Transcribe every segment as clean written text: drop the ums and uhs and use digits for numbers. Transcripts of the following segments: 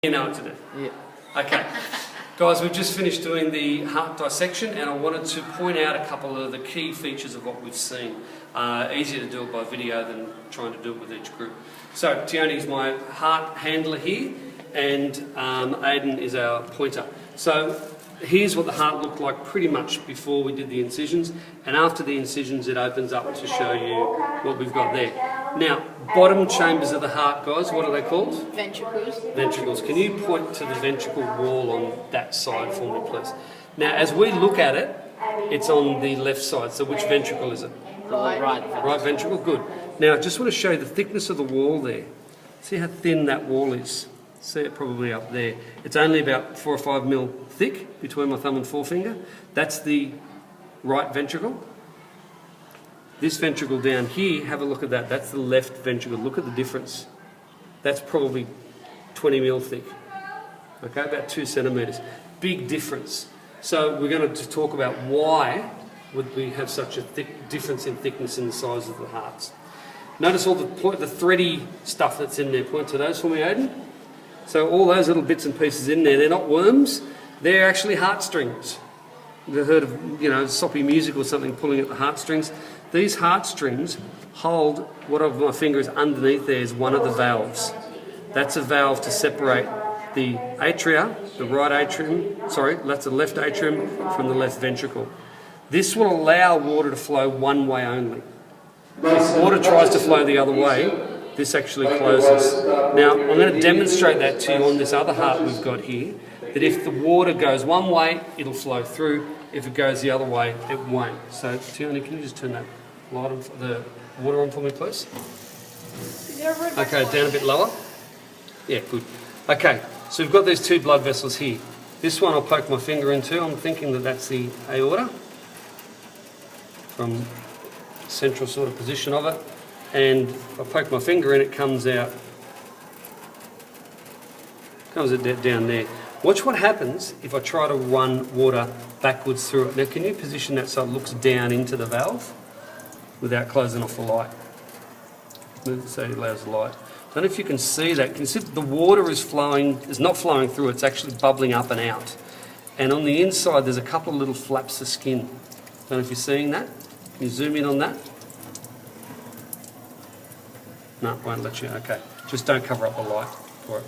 You know what to do? Yeah. Okay. Guys, we've just finished doing the heart dissection and I wanted to point out a couple of the key features of what we've seen. Easier to do it by video than trying to do it with each group. So, Tioni's my heart handler here and Aidan is our pointer. So, here's what the heart looked like pretty much before we did the incisions, and after the incisions it opens up to show you what we've got there. Now, bottom chambers of the heart, guys, what are they called? Ventricles. Ventricles. Can you point to the ventricle wall on that side for me, please? Now, as we look at it, it's on the left side, so which ventricle is it? Right ventricle, good. Now, I just want to show you the thickness of the wall there. See how thin that wall is? See it probably up there. It's only about 4 or 5 mil thick between my thumb and forefinger. That's the right ventricle. This ventricle down here, have a look at that. That's the left ventricle. Look at the difference. That's probably 20 mil thick. Okay, about 2 centimetres. Big difference. So we're going to talk about why would we have such a thick difference in thickness in the size of the hearts. Notice all the thready stuff that's in there. Point to those for me, Aidan. So all those little bits and pieces in there, they're not worms, they're actually heartstrings. You've heard of, you know, soppy music or something pulling at the heartstrings. These heartstrings hold, what of my finger is underneath there is one of the valves. That's a valve to separate the atria, the right atrium, sorry, that's the left atrium from the left ventricle. This will allow water to flow one way only. If water tries to flow the other way, this actually closes. Now, I'm going to demonstrate that to you on this other heart we've got here, that if the water goes one way, it'll flow through. If it goes the other way, it won't. So, Tioni, can you just turn that light on, the water on for me, please? Okay, down a bit lower. Yeah, good. Okay, so we've got these 2 blood vessels here. This one I'll poke my finger into. I'm thinking that that's the aorta, from central sort of position of it. And if I poke my finger in, it comes out down there. Watch what happens if I try to run water backwards through it. Now, can you position that so it looks down into the valve without closing off the light? So it allows the light. I don't know if you can see that. You can see that the water is not flowing through, it's actually bubbling up and out. And on the inside, there's a couple of little flaps of skin. I don't know if you're seeing that. Can you zoom in on that? No, won't let you. Okay, just don't cover up the light for it.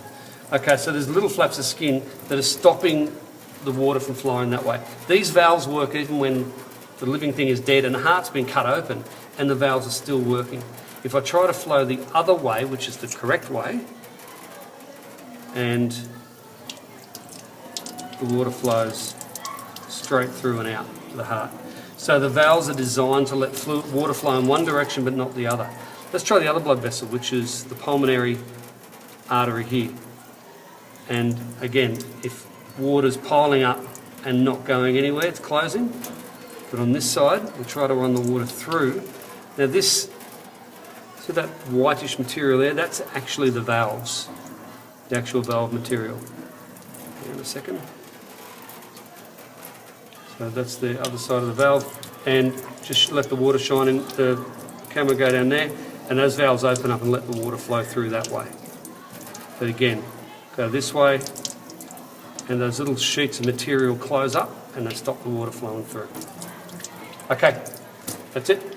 Okay, so there's little flaps of skin that are stopping the water from flowing that way. These valves work even when the living thing is dead and the heart's been cut open and the valves are still working. If I try to flow the other way, which is the correct way, and the water flows straight through and out to the heart. So the valves are designed to let water flow in one direction but not the other. Let's try the other blood vessel, which is the pulmonary artery here. And again, if water's piling up and not going anywhere, it's closing. But on this side, we'll try to run the water through. Now this, see that whitish material there? That's actually the valves, the actual valve material. Hang on a second. So that's the other side of the valve. And just let the water shine in, the camera go down there. And those valves open up and let the water flow through that way. But again, go this way, and those little sheets of material close up and they stop the water flowing through. Okay, that's it.